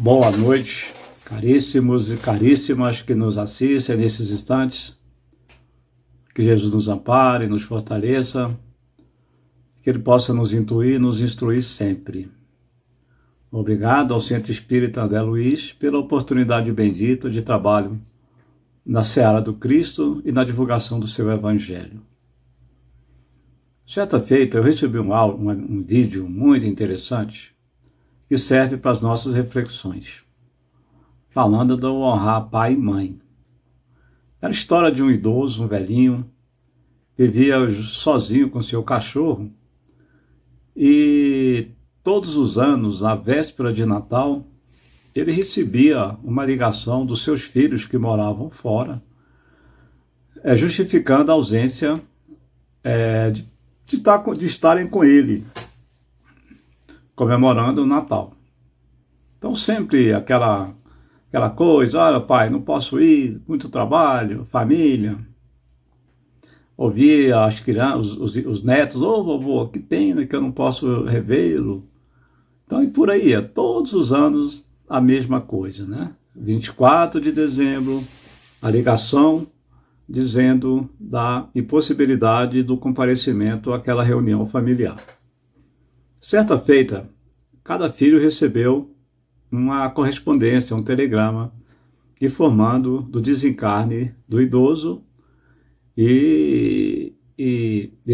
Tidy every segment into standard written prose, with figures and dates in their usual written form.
Boa noite, caríssimos e caríssimas que nos assistem nesses instantes. Que Jesus nos ampare, nos fortaleça, que Ele possa nos intuir, nos instruir sempre. Obrigado ao Centro Espírita André Luiz pela oportunidade bendita de trabalho na seara do Cristo e na divulgação do seu Evangelho. Certa feita eu recebi um vídeo muito interessante que serve para as nossas reflexões, falando do honrar pai e mãe. Era a história de um idoso, um velhinho, vivia sozinho com seu cachorro e todos os anos, na véspera de Natal, ele recebia uma ligação dos seus filhos que moravam fora, justificando a ausência de estarem com ele, comemorando o Natal. Então sempre aquela coisa, olha pai, não posso ir, muito trabalho, família. Ouvia as crianças, os netos, vovô, que pena que eu não posso revê-lo. Então, e por aí, todos os anos a mesma coisa, né? 24 de dezembro, a ligação dizendo da impossibilidade do comparecimento àquela reunião familiar. Certa feita, cada filho recebeu uma correspondência, um telegrama, informando do desencarne do idoso e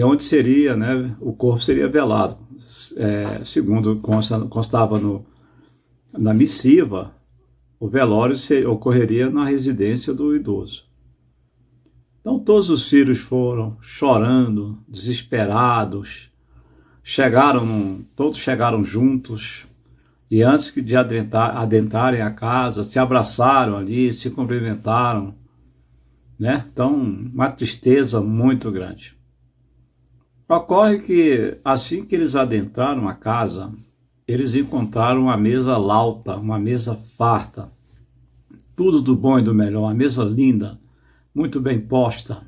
onde seria, né, o corpo seria velado. Segundo constava na missiva, o velório ocorreria na residência do idoso. Então todos os filhos foram chorando, desesperados, todos chegaram juntos e antes de adentrarem a casa, se abraçaram ali, se cumprimentaram, né? Então, uma tristeza muito grande. Ocorre que assim que eles adentraram a casa, eles encontraram uma mesa lauta, uma mesa farta, tudo do bom e do melhor, uma mesa linda, muito bem posta.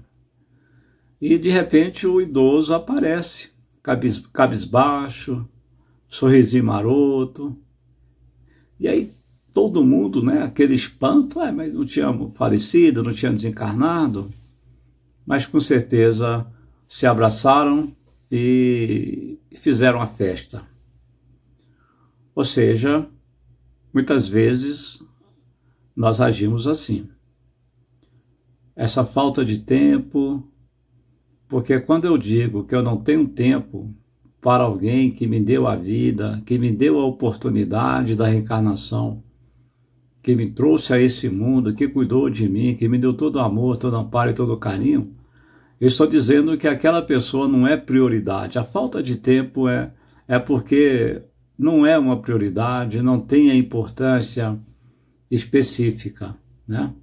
E de repente o idoso aparece, cabisbaixo, sorrisinho maroto. E aí todo mundo, né, aquele espanto, mas não tinha falecido, não tinha desencarnado, mas com certeza se abraçaram e fizeram a festa. Ou seja, muitas vezes nós agimos assim. Essa falta de tempo, porque quando eu digo que eu não tenho tempo para alguém que me deu a vida, que me deu a oportunidade da reencarnação, que me trouxe a esse mundo, que cuidou de mim, que me deu todo o amor, todo o amparo e todo o carinho, eu estou dizendo que aquela pessoa não é prioridade. A falta de tempo é porque não é uma prioridade, não tem a importância específica, né?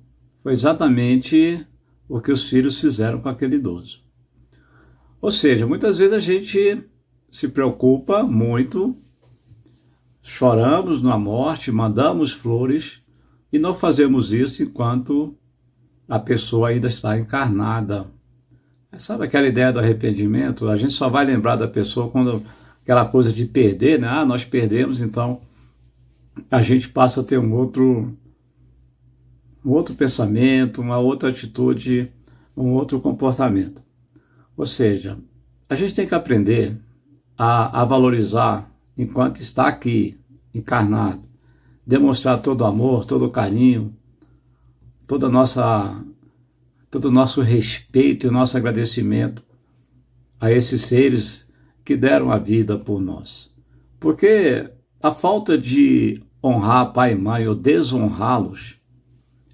Foi exatamente o que os filhos fizeram com aquele idoso. Ou seja, muitas vezes a gente se preocupa muito, choramos na morte, mandamos flores e não fazemos isso enquanto a pessoa ainda está encarnada. Sabe aquela ideia do arrependimento? A gente só vai lembrar da pessoa quando aquela coisa de perder, né? Nós perdemos, então a gente passa a ter um outro pensamento, uma outra atitude, um outro comportamento. Ou seja, a gente tem que aprender a valorizar enquanto está aqui, encarnado, demonstrar todo o amor, todo o carinho, todo o nosso respeito e o nosso agradecimento a esses seres que deram a vida por nós. Porque a falta de honrar pai e mãe ou desonrá-los,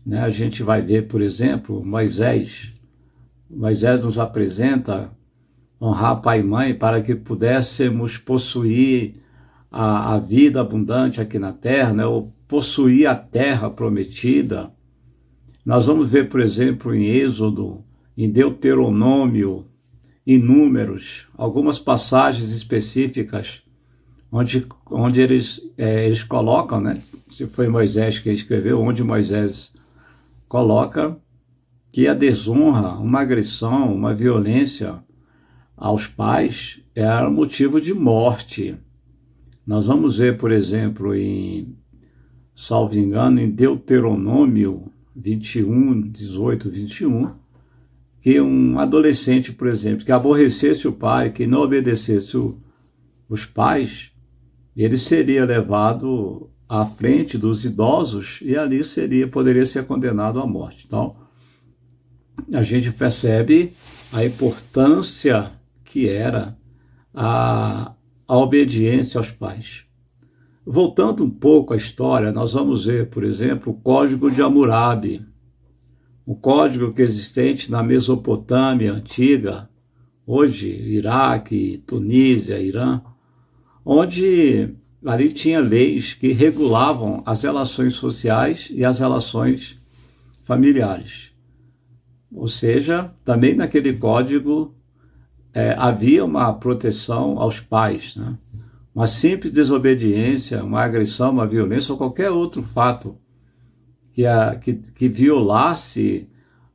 né, a gente vai ver, por exemplo, Moisés nos apresenta honrar pai e mãe para que pudéssemos possuir a vida abundante aqui na terra, né, ou possuir a terra prometida. Nós vamos ver, por exemplo, em Êxodo, em Deuteronômio, em Números, algumas passagens específicas onde eles colocam, né, se foi Moisés que escreveu, onde Moisés coloca que a desonra, uma agressão, uma violência aos pais era motivo de morte. Nós vamos ver, por exemplo, em salvo engano, em Deuteronômio 21, 18, 21, que um adolescente, por exemplo, que aborrecesse o pai, que não obedecesse os pais, ele seria levado à frente dos idosos e ali poderia ser condenado à morte. Então, a gente percebe a importância que era a obediência aos pais. Voltando um pouco à história, nós vamos ver, por exemplo, o Código de Hammurabi, o código que é existente na Mesopotâmia antiga, hoje Iraque, Tunísia, Irã, onde ali tinha leis que regulavam as relações sociais e as relações familiares. Ou seja, também naquele código havia uma proteção aos pais, né? Uma simples desobediência, uma agressão, uma violência ou qualquer outro fato que violasse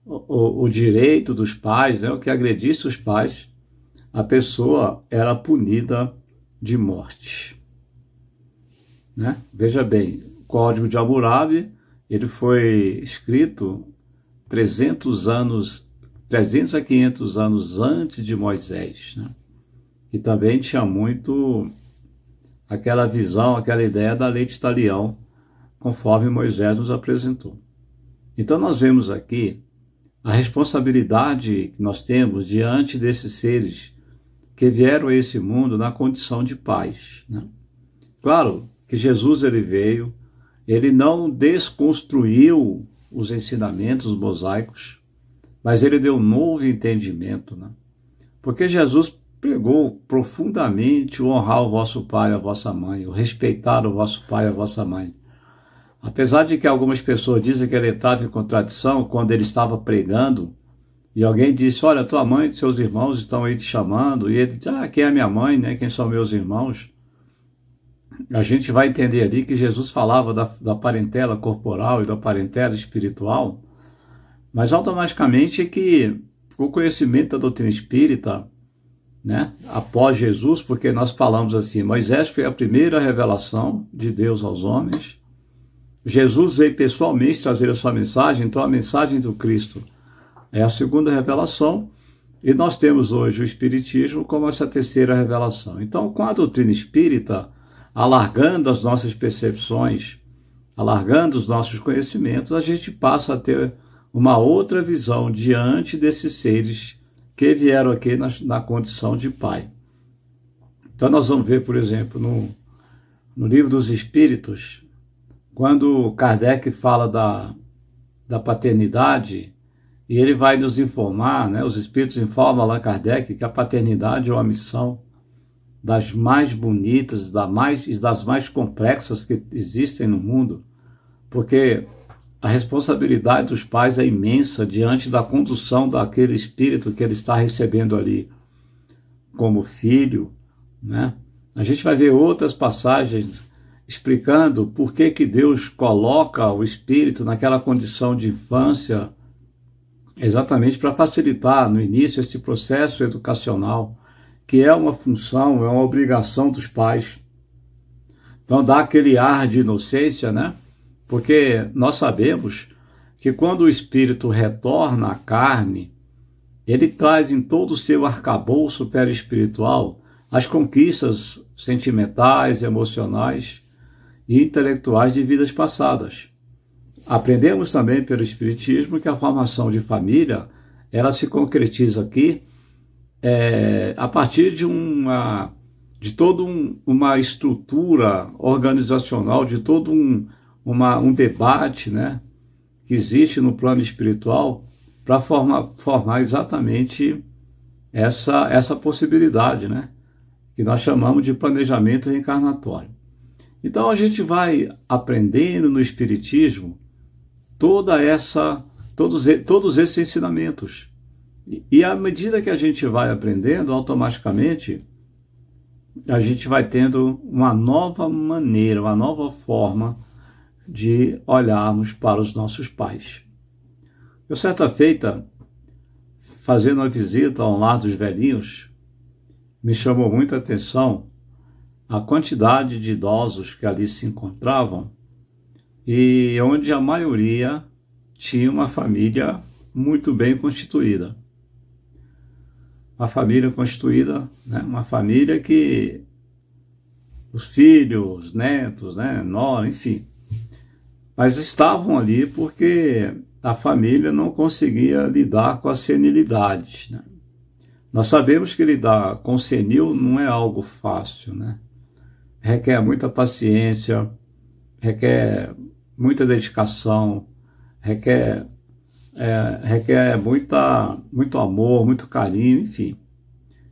o direito dos pais, né, ou que agredisse os pais, a pessoa era punida de morte. Né? Veja bem, o Código de Hammurabi, ele foi escrito 300 a 500 anos antes de Moisés, né? Que também tinha muito aquela visão, aquela ideia da lei de Talião, conforme Moisés nos apresentou. Então nós vemos aqui a responsabilidade que nós temos diante desses seres que vieram a esse mundo na condição de pais, né? Claro que Jesus ele veio, ele não desconstruiu os ensinamentos mosaicos, mas ele deu um novo entendimento, né? Porque Jesus pregou profundamente o honrar o vosso pai e a vossa mãe, o respeitar o vosso pai e a vossa mãe. Apesar de que algumas pessoas dizem que ele estava em contradição quando ele estava pregando, e alguém disse, olha, tua mãe e seus irmãos estão aí te chamando, e ele disse, quem é minha mãe, né? Quem são meus irmãos? A gente vai entender ali que Jesus falava da parentela corporal e da parentela espiritual, mas automaticamente que o conhecimento da doutrina espírita, né, após Jesus, porque nós falamos assim, Moisés foi a primeira revelação de Deus aos homens, Jesus veio pessoalmente trazer a sua mensagem, então a mensagem do Cristo é a segunda revelação, e nós temos hoje o Espiritismo como essa terceira revelação. Então, com a doutrina espírita, alargando as nossas percepções, alargando os nossos conhecimentos, a gente passa a ter uma outra visão diante desses seres que vieram aqui na condição de pai. Então nós vamos ver, por exemplo, no Livro dos Espíritos, quando Kardec fala da paternidade, e ele vai nos informar, né, os Espíritos informam Allan Kardec que a paternidade é uma missão das mais bonitas, das mais complexas que existem no mundo, porque a responsabilidade dos pais é imensa diante da condução daquele espírito que ele está recebendo ali como filho, né? A gente vai ver outras passagens explicando por que Deus coloca o espírito naquela condição de infância, exatamente para facilitar no início esse processo educacional, que é uma função, é uma obrigação dos pais. Então dá aquele ar de inocência, né? Porque nós sabemos que quando o espírito retorna à carne, ele traz em todo o seu arcabouço perispiritual as conquistas sentimentais, emocionais e intelectuais de vidas passadas. Aprendemos também pelo Espiritismo que a formação de família, ela se concretiza aqui a partir de toda uma estrutura organizacional, de todo um debate, né, que existe no plano espiritual para formar exatamente essa possibilidade, né, que nós chamamos de planejamento reencarnatório. Então a gente vai aprendendo no Espiritismo todos esses ensinamentos. E à medida que a gente vai aprendendo, automaticamente a gente vai tendo uma nova maneira, uma nova forma de olharmos para os nossos pais. Eu, certa feita, fazendo uma visita ao lar dos velhinhos, me chamou muita atenção a quantidade de idosos que ali se encontravam e onde a maioria tinha uma família muito bem constituída. Uma família constituída, né? Uma família que os filhos, os netos, né? Nora, enfim, mas estavam ali porque a família não conseguia lidar com a senilidade, né? Nós sabemos que lidar com senil não é algo fácil, né? Requer muita paciência, requer muita dedicação, requer muito amor, muito carinho, enfim.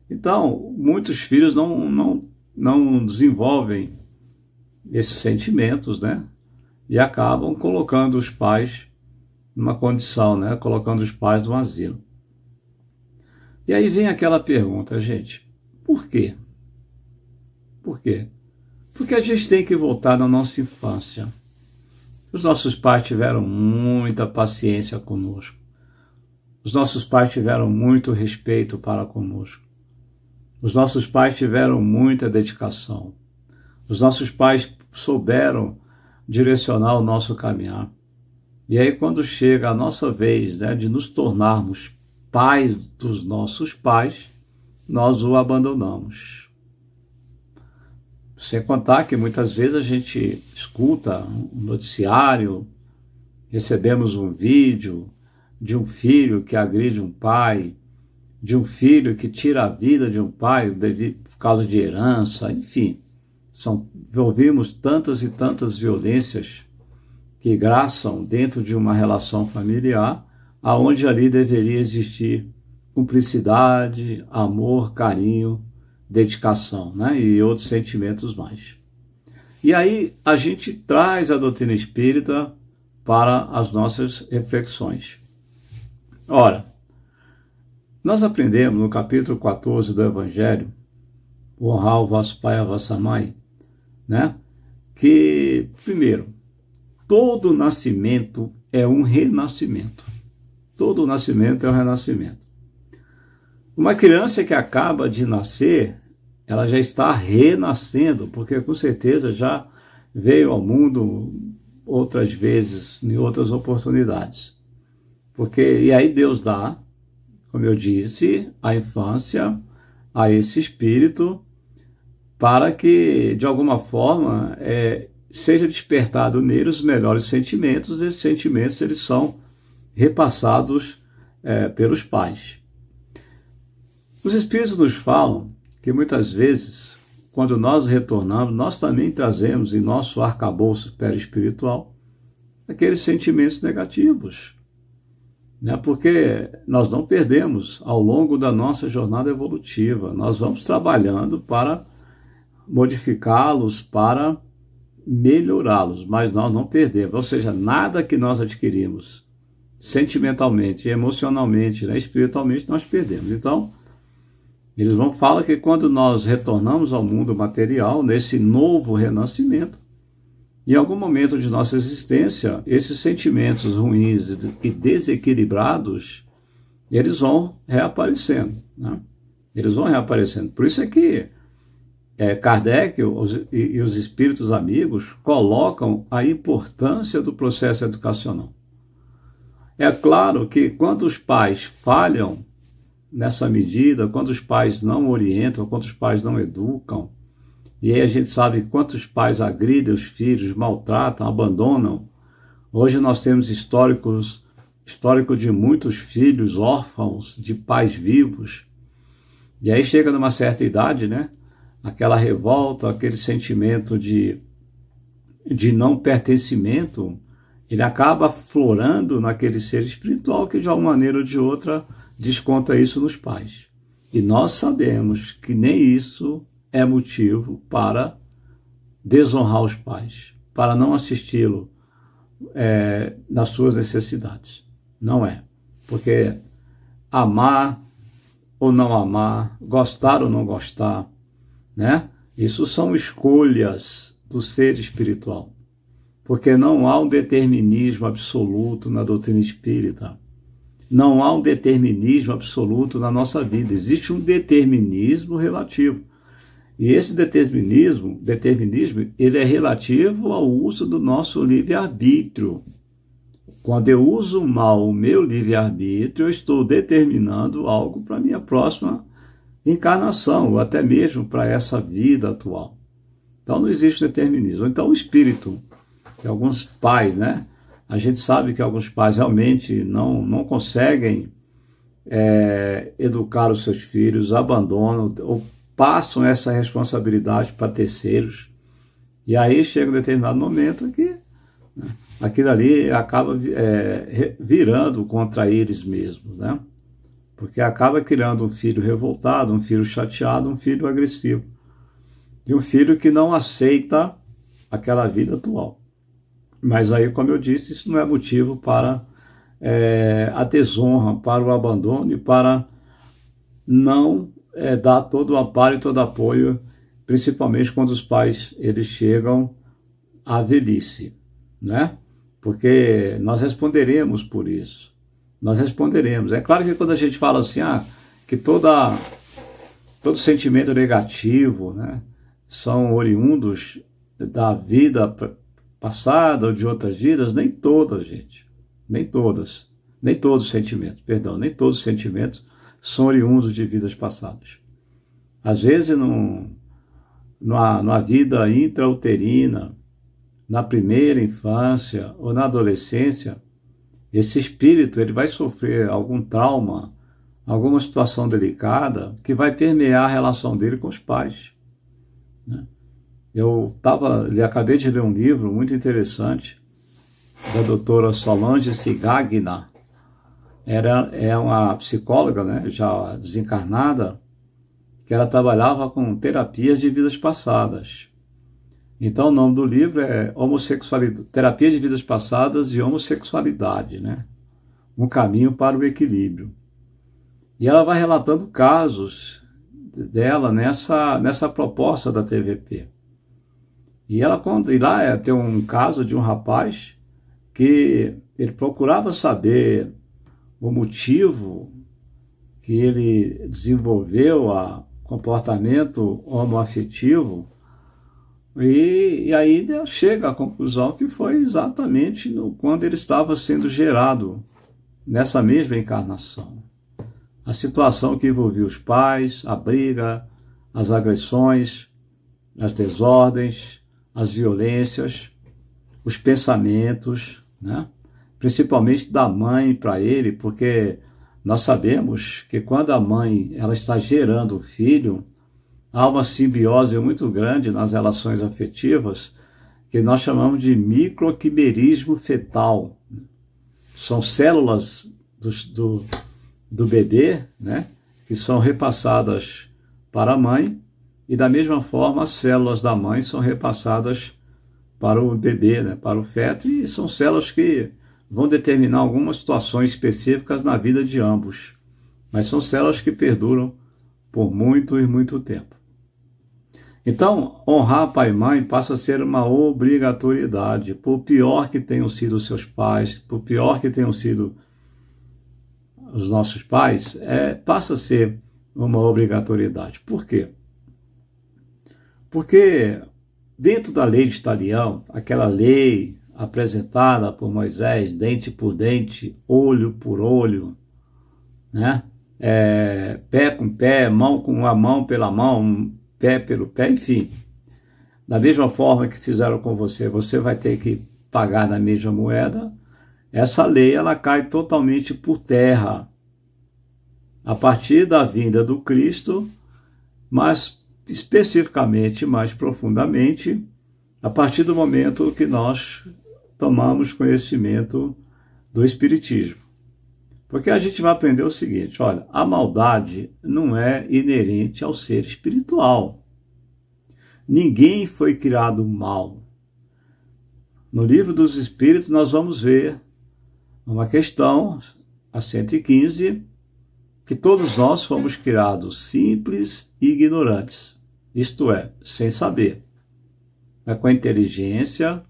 Então, muitos filhos não desenvolvem esses sentimentos, né? E acabam colocando os pais numa condição, né? Colocando os pais no asilo. E aí vem aquela pergunta, gente, por quê? Por quê? Porque a gente tem que voltar na nossa infância. Os nossos pais tiveram muita paciência conosco. Os nossos pais tiveram muito respeito para conosco. Os nossos pais tiveram muita dedicação. Os nossos pais souberam direcionar o nosso caminhar. E aí, quando chega a nossa vez, né, de nos tornarmos pais dos nossos pais, nós o abandonamos. Sem contar que muitas vezes a gente escuta um noticiário, recebemos um vídeo de um filho que agride um pai, de um filho que tira a vida de um pai por causa de herança, enfim. Ouvimos tantas e tantas violências que graçam dentro de uma relação familiar, aonde ali deveria existir cumplicidade, amor, carinho, dedicação, né? E outros sentimentos mais. E aí a gente traz a doutrina espírita para as nossas reflexões. Ora, nós aprendemos no capítulo 14 do Evangelho, honrar o vosso pai e a vossa mãe, né? Que, primeiro, todo nascimento é um renascimento. Todo nascimento é um renascimento. Uma criança que acaba de nascer, ela já está renascendo, porque com certeza já veio ao mundo outras vezes, em outras oportunidades. E aí Deus dá, como eu disse, a infância a esse espírito para que, de alguma forma, seja despertado nele os melhores sentimentos. Esses sentimentos eles são repassados pelos pais. Os espíritos nos falam que muitas vezes, quando nós retornamos, nós também trazemos em nosso arcabouço perispiritual aqueles sentimentos negativos, né? Porque nós não perdemos ao longo da nossa jornada evolutiva, nós vamos trabalhando para modificá-los, para melhorá-los, mas nós não perdemos, ou seja, nada que nós adquirimos sentimentalmente, emocionalmente, né, espiritualmente, nós perdemos. Então, eles vão falar que quando nós retornamos ao mundo material, nesse novo renascimento, em algum momento de nossa existência, esses sentimentos ruins e desequilibrados, eles vão reaparecendo, né? Eles vão reaparecendo. Por isso é que Kardec e os espíritos amigos colocam a importância do processo educacional. É claro que quando os pais falham nessa medida, quando os pais não orientam, quando os pais não educam, e aí a gente sabe quantos pais agridem os filhos, maltratam, abandonam. Hoje nós temos histórico de muitos filhos órfãos de pais vivos. E aí chega numa certa idade, né? Aquela revolta, aquele sentimento de não pertencimento, ele acaba florando naquele ser espiritual que de alguma maneira ou de outra desconta isso nos pais. E nós sabemos que nem isso é motivo para desonrar os pais, para não assisti-lo nas suas necessidades. Não é. Porque amar ou não amar, gostar ou não gostar, né? Isso são escolhas do ser espiritual. Porque não há um determinismo absoluto na doutrina espírita. Não há um determinismo absoluto na nossa vida. Existe um determinismo relativo. E esse determinismo, ele é relativo ao uso do nosso livre-arbítrio. Quando eu uso mal o meu livre-arbítrio, eu estou determinando algo para a minha próxima encarnação, ou até mesmo para essa vida atual. Então não existe determinismo. Então o espírito, que alguns pais, né? A gente sabe que alguns pais realmente não conseguem educar os seus filhos, abandonam ou passam essa responsabilidade para terceiros. E aí chega um determinado momento que aquilo ali acaba virando contra eles mesmos, né? Porque acaba criando um filho revoltado, um filho chateado, um filho agressivo. E um filho que não aceita aquela vida atual. Mas aí, como eu disse, isso não é motivo para a desonra, para o abandono e para não dar todo o amparo e todo o apoio, principalmente quando os pais eles chegam à velhice, né? Porque nós responderemos por isso. Nós responderemos. É claro que quando a gente fala assim, que todo sentimento negativo, né, são oriundos da vida passada ou de outras vidas, nem todas, gente. Nem todas. Nem todos os sentimentos, perdão, nem todos os sentimentos são oriundos de vidas passadas. Às vezes, na vida intrauterina, na primeira infância ou na adolescência, esse espírito ele vai sofrer algum trauma, alguma situação delicada que vai permear a relação dele com os pais, né? Eu acabei de ler um livro muito interessante da doutora Solange Sigagna. É uma psicóloga, né, já desencarnada, que ela trabalhava com terapias de vidas passadas. Então o nome do livro é Terapia de Vidas Passadas e Homossexualidade, né? Um caminho para o equilíbrio. E ela vai relatando casos dela nessa proposta da TVP. E ela conta, e lá tem um caso de um rapaz que ele procurava saber o motivo que ele desenvolveu o comportamento homoafetivo. E aí chega à conclusão que foi exatamente quando ele estava sendo gerado nessa mesma encarnação. A situação que envolvia os pais, a briga, as agressões, as desordens, as violências, os pensamentos, né? Principalmente da mãe para ele, porque nós sabemos que quando a mãe ela está gerando o filho, há uma simbiose muito grande nas relações afetivas que nós chamamos de microquimerismo fetal. São células do bebê, né, que são repassadas para a mãe e da mesma forma as células da mãe são repassadas para o bebê, né, para o feto, e são células que vão determinar algumas situações específicas na vida de ambos. Mas são células que perduram por muito e muito tempo. Então, honrar pai e mãe passa a ser uma obrigatoriedade, por pior que tenham sido os seus pais, por pior que tenham sido os nossos pais, passa a ser uma obrigatoriedade. Por quê? Porque dentro da lei de Talião, aquela lei apresentada por Moisés, dente por dente, olho por olho, né? Pé com pé, mão com a mão pela mão, pé pelo pé, enfim. Da mesma forma que fizeram com você, você vai ter que pagar na mesma moeda. Essa lei ela cai totalmente por terra a partir da vinda do Cristo, mas especificamente, mais profundamente, a partir do momento que nós tomamos conhecimento do Espiritismo. Porque a gente vai aprender o seguinte, olha, a maldade não é inerente ao ser espiritual. Ninguém foi criado mal. No Livro dos Espíritos nós vamos ver uma questão, a 115, que todos nós fomos criados simples e ignorantes, isto é, sem saber, com inteligência,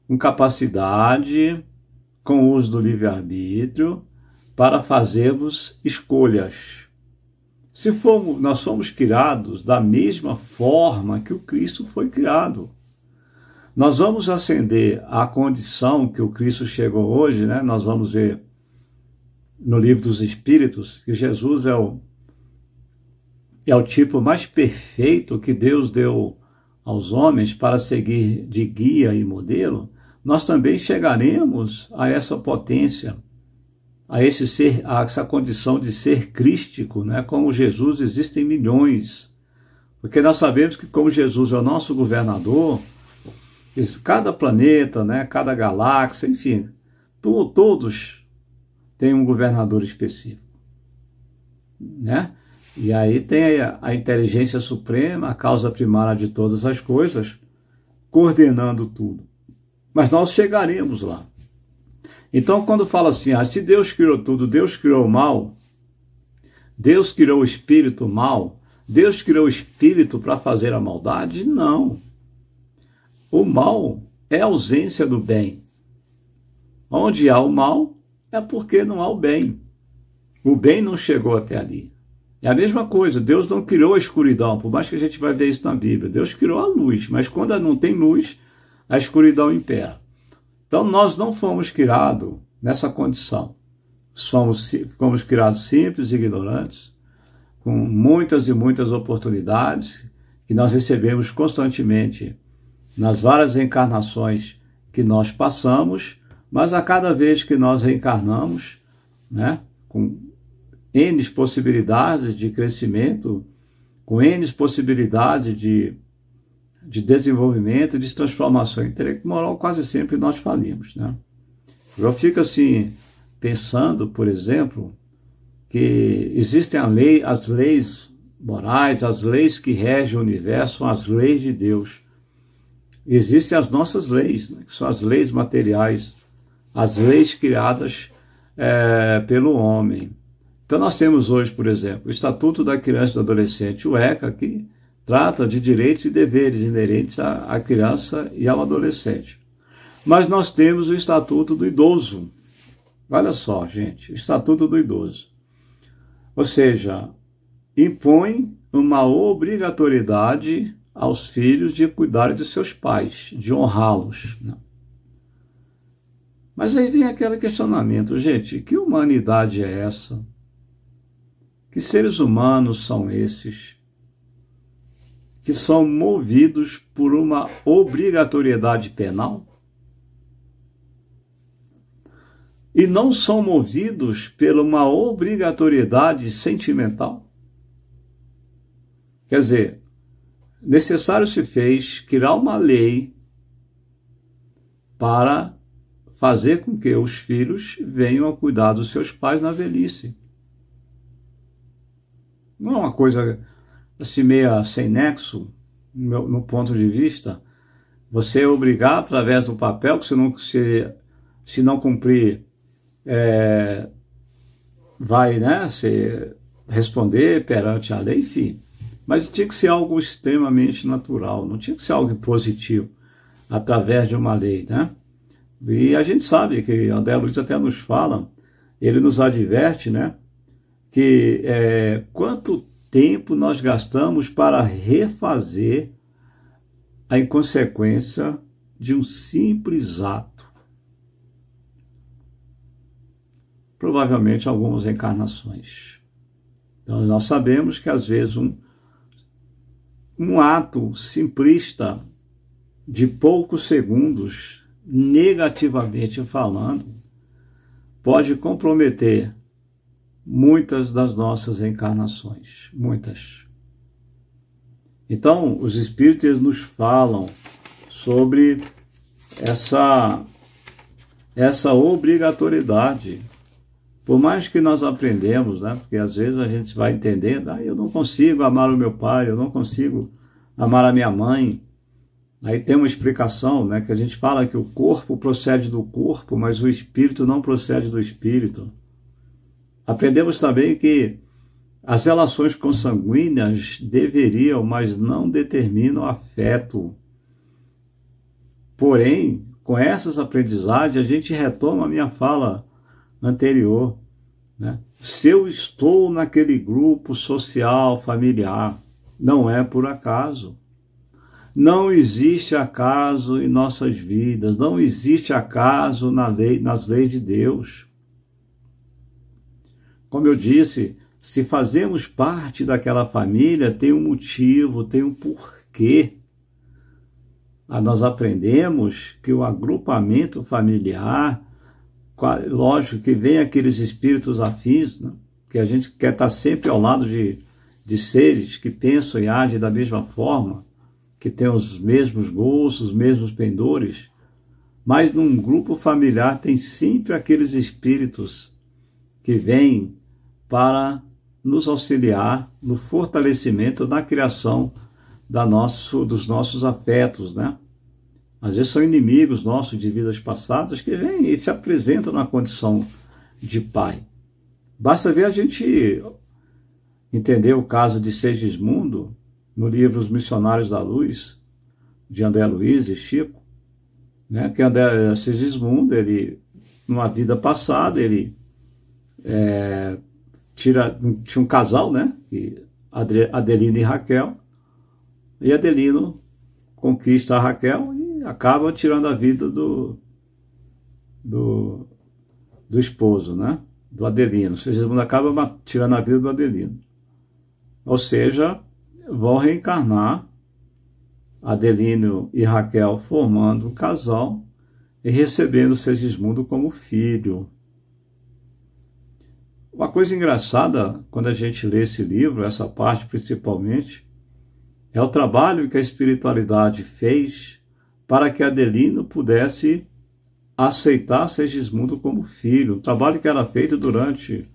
com capacidade, com o uso do livre-arbítrio, para fazermos escolhas. Nós somos criados da mesma forma que o Cristo foi criado. Nós vamos ascender à condição que o Cristo chegou hoje, né? Nós vamos ver no livro dos Espíritos que Jesus é o tipo mais perfeito que Deus deu aos homens para seguir de guia e modelo. Nós também chegaremos a essa potência, a essa condição de ser crístico, né? Como Jesus existem milhões, porque nós sabemos que como Jesus é o nosso governador, cada planeta, né? Cada galáxia, enfim, todos têm um governador específico, né? E aí tem a inteligência suprema, a causa primária de todas as coisas, coordenando tudo. Mas nós chegaremos lá. Então, quando fala assim, se Deus criou tudo, Deus criou o mal, Deus criou o espírito mal, Deus criou o espírito para fazer a maldade? Não. O mal é a ausência do bem. Onde há o mal é porque não há o bem. O bem não chegou até ali. É a mesma coisa, Deus não criou a escuridão, por mais que a gente vai ver isso na Bíblia. Deus criou a luz, mas quando não tem luz, a escuridão impera. Então nós não fomos criados nessa condição. Fomos criados simples e ignorantes, com muitas e muitas oportunidades que nós recebemos constantemente nas várias encarnações que nós passamos, mas a cada vez que nós reencarnamos, né, com N possibilidades de crescimento, com N possibilidades de desenvolvimento, de transformação intelectual, quase sempre nós falimos, né? Eu fico assim, pensando, por exemplo, que existem as leis morais, as leis que regem o universo, são as leis de Deus. Existem as nossas leis, né, que são as leis materiais, as leis criadas pelo homem. Então nós temos hoje, por exemplo, o Estatuto da Criança e do Adolescente, o ECA, que trata de direitos e deveres inerentes à criança e ao adolescente. Mas nós temos o Estatuto do Idoso. Olha só, gente, o Estatuto do Idoso. Ou seja, impõe uma obrigatoriedade aos filhos de cuidarem de seus pais, de honrá-los, né? Mas aí vem aquele questionamento, gente, que humanidade é essa? Que seres humanos são esses que são movidos por uma obrigatoriedade penal e não são movidos por uma obrigatoriedade sentimental? Quer dizer, necessário se fez criar uma lei para fazer com que os filhos venham a cuidar dos seus pais na velhice. Não é uma coisa assim meia sem nexo, no ponto de vista, você obrigar através do papel, que se não cumprir, vai, né, responder perante a lei, enfim. Mas tinha que ser algo extremamente natural, não tinha que ser algo positivo, através de uma lei, né? E a gente sabe que André Luiz até nos fala, ele nos adverte, né, que quanto tempo nós gastamos para refazer a inconsequência de um simples ato. Provavelmente algumas encarnações. Então nós sabemos que às vezes um ato simplista de poucos segundos, negativamente falando, pode comprometer muitas das nossas encarnações, muitas. Então, os espíritos nos falam sobre essa obrigatoriedade. Por mais que nós aprendemos, né? Porque às vezes a gente vai entendendo, eu não consigo amar o meu pai, eu não consigo amar a minha mãe. Aí tem uma explicação, né, que a gente fala que o corpo procede do corpo, mas o espírito não procede do espírito. Aprendemos também que as relações consanguíneas deveriam, mas não determinam afeto. Porém, com essas aprendizagens, a gente retoma a minha fala anterior, né? Se eu estou naquele grupo social, familiar, não é por acaso. Não existe acaso em nossas vidas, não existe acaso nas leis de Deus. Como eu disse, se fazemos parte daquela família, tem um motivo, tem um porquê. Nós aprendemos que o agrupamento familiar, lógico que vem aqueles espíritos afins, né? Que a gente quer estar sempre ao lado de seres que pensam e agem da mesma forma, que têm os mesmos gostos, os mesmos pendores, mas num grupo familiar tem sempre aqueles espíritos que vêm para nos auxiliar no fortalecimento, na criação dos nossos afetos, né? Às vezes são inimigos nossos de vidas passadas que vêm e se apresentam na condição de pai. Basta ver a gente entender o caso de Segismundo, no livro Os Missionários da Luz, de André Luiz e Chico, né? Que Segismundo, ele, numa vida passada, ele tinha um casal, né? Adelino e Raquel, e Adelino conquista a Raquel e acaba tirando a vida do esposo, né? Do Adelino. Segismundo acaba tirando a vida do Adelino. Ou seja, vão reencarnar Adelino e Raquel formando um casal e recebendo Segismundo como filho. Uma coisa engraçada, quando a gente lê esse livro, essa parte principalmente, é o trabalho que a espiritualidade fez para que Adelino pudesse aceitar Segismundo como filho. Um trabalho que era feito durante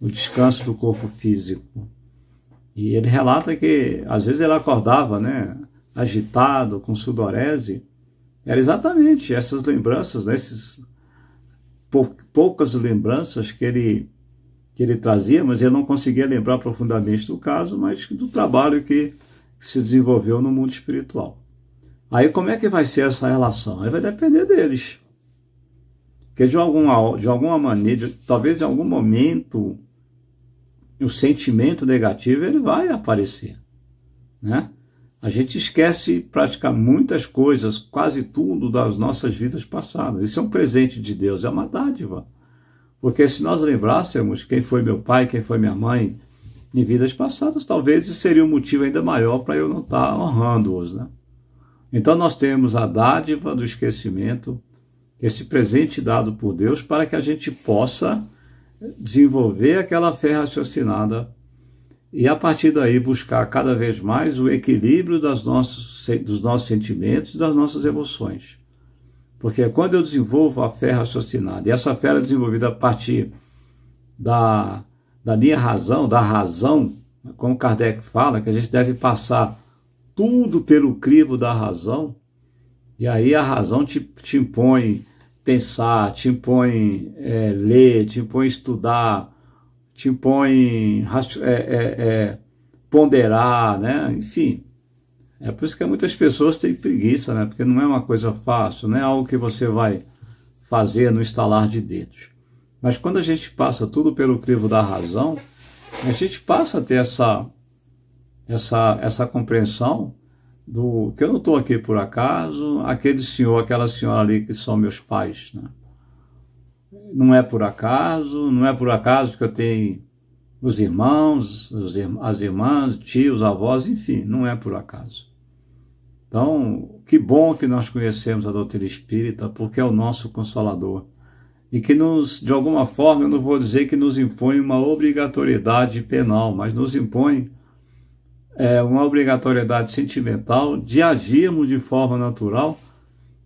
o descanso do corpo físico. E ele relata que, às vezes, ele acordava, né, agitado, com sudorese. Era exatamente essas lembranças, né, poucas lembranças que ele trazia, mas ele não conseguia lembrar profundamente do caso, mas do trabalho que se desenvolveu no mundo espiritual. Aí como é que vai ser essa relação? Aí vai depender deles. Porque de alguma maneira, talvez em algum momento, o sentimento negativo ele vai aparecer, né? A gente esquece praticamente muitas coisas, quase tudo das nossas vidas passadas. Isso é um presente de Deus, é uma dádiva. Porque se nós lembrássemos quem foi meu pai, quem foi minha mãe em vidas passadas, talvez isso seria um motivo ainda maior para eu não estar honrando-os, né? Então nós temos a dádiva do esquecimento, esse presente dado por Deus, para que a gente possa desenvolver aquela fé raciocinada e a partir daí buscar cada vez mais o equilíbrio dos nossos sentimentos e das nossas emoções. Porque quando eu desenvolvo a fé raciocinada, e essa fé é desenvolvida a partir da minha razão, da razão, como Kardec fala, que a gente deve passar tudo pelo crivo da razão, e aí a razão te impõe pensar, te impõe ler, te impõe estudar, te impõe ponderar, né? Enfim. É por isso que muitas pessoas têm preguiça, né? Porque não é uma coisa fácil, não é algo que você vai fazer no estalar de dedos. Mas quando a gente passa tudo pelo crivo da razão, a gente passa a ter essa compreensão do que eu não estou aqui por acaso, aquele senhor, aquela senhora ali que são meus pais, né? Não é por acaso que eu tenho os irmãos, as irmãs, tios, avós, enfim, não é por acaso. Então, que bom que nós conhecemos a doutrina espírita, porque é o nosso consolador. E que de alguma forma, eu não vou dizer que nos impõe uma obrigatoriedade penal, mas nos impõe uma obrigatoriedade sentimental de agirmos de forma natural,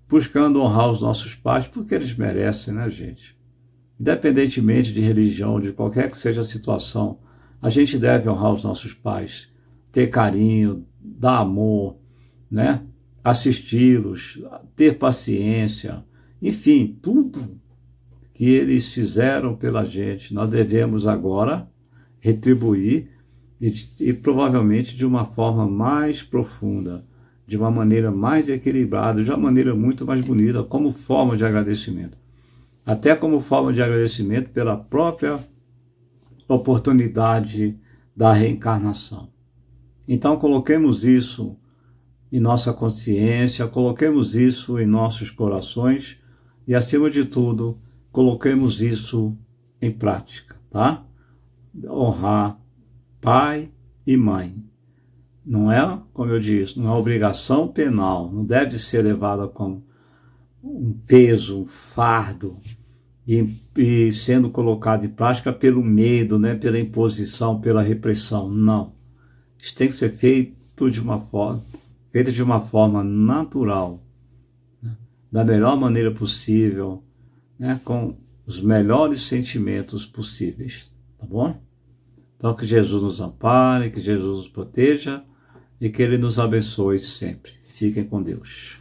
buscando honrar os nossos pais, porque eles merecem, né, gente? Independentemente de religião, de qualquer que seja a situação, a gente deve honrar os nossos pais, ter carinho, dar amor, né? Assisti-los, ter paciência, enfim, tudo que eles fizeram pela gente, nós devemos agora retribuir e provavelmente de uma forma mais profunda, de uma maneira mais equilibrada, de uma maneira muito mais bonita, como forma de agradecimento. Até como forma de agradecimento pela própria oportunidade da reencarnação. Então coloquemos isso em nossa consciência, coloquemos isso em nossos corações e, acima de tudo, coloquemos isso em prática, tá? Honrar pai e mãe. Não é, como eu disse, não é obrigação penal, não deve ser levada como um peso, um fardo, e sendo colocado em prática pelo medo, né, pela imposição, pela repressão. Não. Isso tem que ser feito de uma forma natural, né, da melhor maneira possível, né, com os melhores sentimentos possíveis, tá bom? Então que Jesus nos ampare, que Jesus nos proteja e que Ele nos abençoe sempre. Fiquem com Deus.